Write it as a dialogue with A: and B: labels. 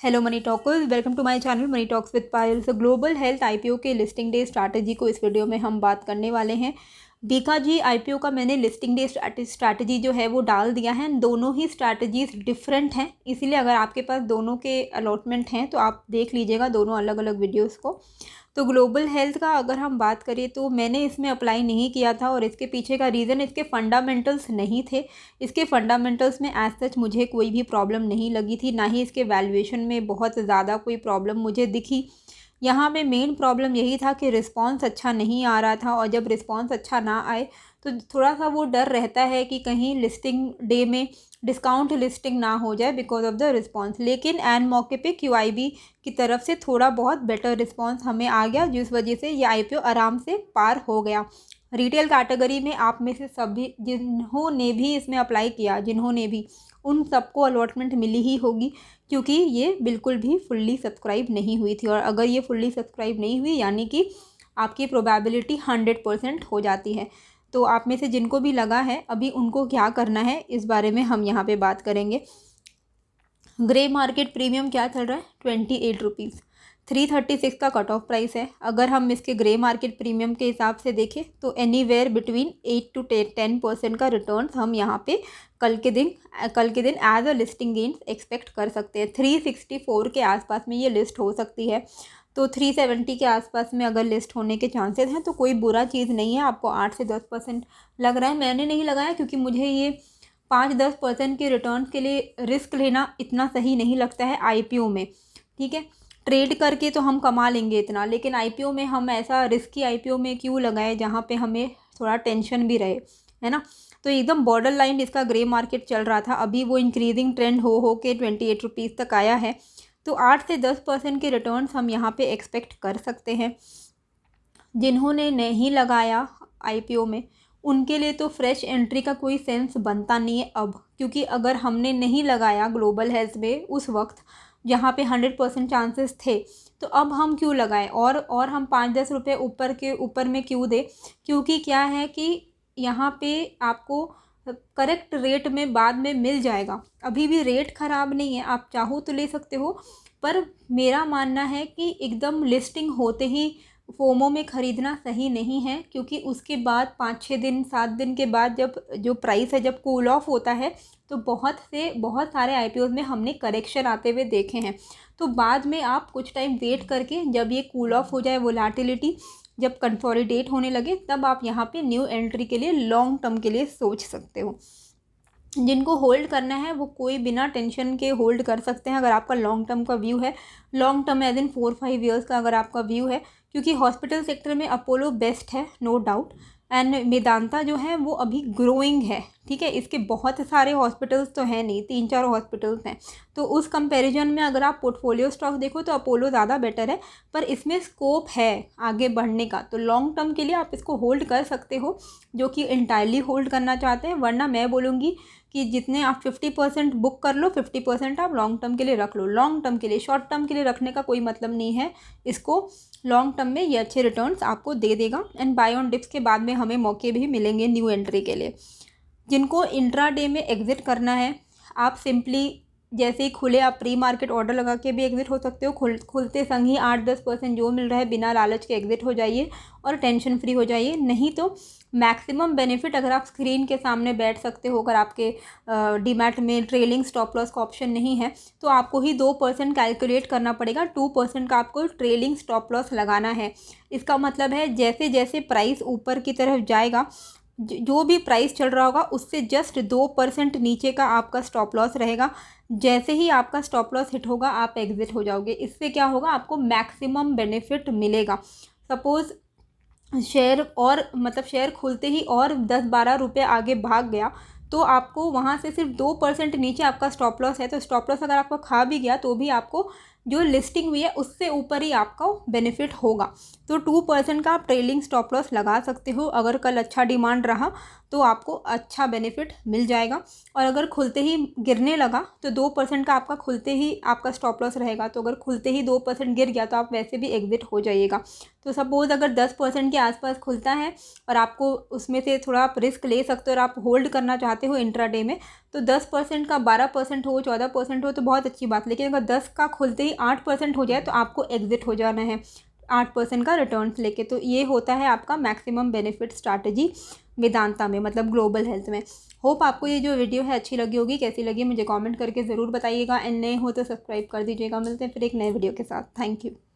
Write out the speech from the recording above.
A: Hello money talkers, welcome to my channel money talks with Payal. So global health IPO के listing day strategy को इस video में हम बात करने वाले हैं। बीकाजी आईपीओ का मैंने लिस्टिंग डे स्ट्रैटेजी जो है वो डाल दिया है। दोनों ही स्ट्रैटेजीज डिफरेंट हैं, इसीलिए अगर आपके पास दोनों के अलॉटमेंट हैं तो आप देख लीजिएगा दोनों अलग अलग वीडियोज़ को। तो ग्लोबल हेल्थ का अगर हम बात करें तो मैंने इसमें अप्लाई नहीं किया था, और इसके पीछे का रीज़न इसके फंडामेंटल्स नहीं थे। इसके फंडामेंटल्स में एज सच मुझे कोई भी प्रॉब्लम नहीं लगी थी, ना ही इसके वैल्यूएशन में बहुत ज़्यादा कोई प्रॉब्लम मुझे दिखी। यहाँ पे मेन प्रॉब्लम यही था कि रिस्पांस अच्छा नहीं आ रहा था, और जब रिस्पांस अच्छा ना आए तो थोड़ा सा वो डर रहता है कि कहीं लिस्टिंग डे में डिस्काउंट लिस्टिंग ना हो जाए बिकॉज ऑफ द रिस्पांस। लेकिन एन मौके पे क्यूआईबी की तरफ से थोड़ा बहुत बेटर रिस्पांस हमें आ गया, जिस वजह से ये आईपीओ आराम से पार हो गया। रिटेल कैटेगरी में आप में से सभी जिन्होंने भी इसमें अप्लाई किया, जिन्होंने भी, उन सबको अलॉटमेंट मिली ही होगी, क्योंकि ये बिल्कुल भी फुल्ली सब्सक्राइब नहीं हुई थी। और अगर ये फुल्ली सब्सक्राइब नहीं हुई यानी कि आपकी प्रोबेबिलिटी 100% हो जाती है। तो आप में से जिनको भी लगा है अभी उनको क्या करना है इस बारे में हम यहाँ पे बात करेंगे। ग्रे मार्केट प्रीमियम क्या चल रहा है? 28 रुपीज़, 336 का कट ऑफ प्राइस है। अगर हम इसके ग्रे मार्केट प्रीमियम के हिसाब से देखें तो एनीवेयर बिटवीन 8 to 10% का रिटर्न हम यहाँ पे कल के दिन as a listing gains expect कर सकते हैं। 364 के आसपास में ये लिस्ट हो सकती है, तो 370 के आसपास में अगर लिस्ट होने के चांसेस हैं तो कोई बुरा चीज़ नहीं है। आपको 8 से 10% लग रहा है, मैंने नहीं लगाया क्योंकि मुझे ये 5-10% के रिटर्न के लिए रिस्क लेना इतना सही नहीं लगता है आईपीओ में। ठीक है, ट्रेड करके तो हम कमा लेंगे इतना, लेकिन आईपीओ में हम ऐसा रिस्की आईपीओ में क्यों लगाए जहाँ पे हमें थोड़ा टेंशन भी रहे, है ना। तो एकदम बॉर्डर लाइन इसका ग्रे मार्केट चल रहा था, अभी वो इंक्रीजिंग ट्रेंड हो के 28 रुपीज़ तक आया है। तो 8 से 10% के रिटर्न्स हम यहाँ पे एक्सपेक्ट कर सकते हैं। जिन्होंने नहीं लगाया आईपीओ में उनके लिए तो फ्रेश एंट्री का कोई सेंस बनता नहीं है अब, क्योंकि अगर हमने नहीं लगाया ग्लोबल हेल्थ में उस वक्त जहाँ पे 100% चांसेस थे, तो अब हम क्यों लगाएं और हम 5-10 रुपये ऊपर में क्यों दें। क्योंकि क्या है कि यहाँ पे आपको करेक्ट रेट में बाद में मिल जाएगा। अभी भी रेट ख़राब नहीं है, आप चाहो तो ले सकते हो, पर मेरा मानना है कि एकदम लिस्टिंग होते ही फोमो में ख़रीदना सही नहीं है, क्योंकि उसके बाद 5-6 दिन 7 दिन के बाद जब जो प्राइस है जब कूल ऑफ होता है तो बहुत सारे आईपीओ में हमने करेक्शन आते हुए देखे हैं। तो बाद में आप कुछ टाइम वेट करके जब ये कूल ऑफ हो जाए, वोलेटिलिटी जब कंसोलिडेट होने लगे, तब आप यहाँ पे न्यू एंट्री के लिए लॉन्ग टर्म के लिए सोच सकते हो। जिनको होल्ड करना है वो कोई बिना टेंशन के होल्ड कर सकते हैं, अगर आपका लॉन्ग टर्म का व्यू है। Long term as in 4-5 years का अगर आपका व्यू है, क्योंकि हॉस्पिटल सेक्टर में अपोलो बेस्ट है, नो डाउट। एंड मेदांता जो है वो अभी ग्रोइंग है। ठीक है, इसके बहुत सारे हॉस्पिटल्स तो हैं नहीं, 3-4 हॉस्पिटल्स हैं। तो उस कंपैरिजन में अगर आप पोर्टफोलियो स्टॉक देखो तो अपोलो ज़्यादा बेटर है, पर इसमें स्कोप है आगे बढ़ने का। तो लॉन्ग टर्म के लिए आप इसको होल्ड कर सकते हो, जो कि इंटायरली होल्ड करना चाहते हैं। वरना मैं बोलूँगी कि जितने आप 50% बुक कर लो, 50% आप लॉन्ग टर्म के लिए रख लो। लॉन्ग टर्म के लिए, शॉर्ट टर्म के लिए रखने का कोई मतलब नहीं है इसको। लॉन्ग टर्म में ये अच्छे रिटर्न्स आपको दे देगा, एंड बाय ऑन डिप्स के बाद में हमें मौके भी मिलेंगे न्यू एंट्री के लिए। जिनको इंट्रा डे में एग्ज़िट करना है, आप सिंपली जैसे ही खुले आप प्री मार्केट ऑर्डर लगा के भी एग्ज़िट हो सकते हो। खुलते संग ही 8-10% जो मिल रहा है बिना लालच के एग्ज़िट हो जाइए और टेंशन फ्री हो जाइए। नहीं तो मैक्सिमम बेनिफिट अगर आप स्क्रीन के सामने बैठ सकते हो, अगर आपके डीमैट में ट्रेलिंग स्टॉप लॉस का ऑप्शन नहीं है तो आपको ही 2% कैलकुलेट करना पड़ेगा। 2% का आपको ट्रेलिंग स्टॉप लॉस लगाना है। इसका मतलब है जैसे जैसे प्राइस ऊपर की तरफ जाएगा, जो भी प्राइस चल रहा होगा उससे जस्ट 2% नीचे का आपका स्टॉप लॉस रहेगा। जैसे ही आपका स्टॉप लॉस हिट होगा आप एग्ज़िट हो जाओगे। इससे क्या होगा, आपको मैक्सिमम बेनिफिट मिलेगा। सपोज़ शेयर और मतलब शेयर खुलते ही और 10-12 रुपये आगे भाग गया, तो आपको वहाँ से सिर्फ 2% नीचे आपका स्टॉप लॉस है, तो स्टॉप लॉस अगर आपको खा भी गया तो भी आपको जो लिस्टिंग हुई है उससे ऊपर ही आपको बेनिफिट होगा। तो 2% का आप ट्रेलिंग स्टॉप लॉस लगा सकते हो। अगर कल अच्छा डिमांड रहा तो आपको अच्छा बेनिफिट मिल जाएगा, और अगर खुलते ही गिरने लगा तो 2% का आपका खुलते ही आपका स्टॉप लॉस रहेगा। तो अगर खुलते ही 2% गिर गया तो आप वैसे भी एग्जिट हो जाइएगा। तो सपोज़ अगर 10% के आसपास खुलता है और आपको उसमें से थोड़ा आप रिस्क ले सकते हो और आप होल्ड करना चाहते हो इंट्राडे में, तो 10% का 12% हो, 14% हो तो बहुत अच्छी बात। लेकिन अगर 10 का खुलते ही 8% हो जाए तो आपको एग्जिट हो जाना है 8% का रिटर्न्स लेके। तो ये होता है आपका मैक्सिमम बेनिफिट स्ट्रैटेजी वेदांता में, मतलब ग्लोबल हेल्थ में। होप आपको ये जो वीडियो है अच्छी लगी होगी। कैसी लगी मुझे कमेंट करके ज़रूर बताइएगा, एंड नए हो तो सब्सक्राइब कर दीजिएगा। मिलते हैं फिर एक नए वीडियो के साथ। Thank you.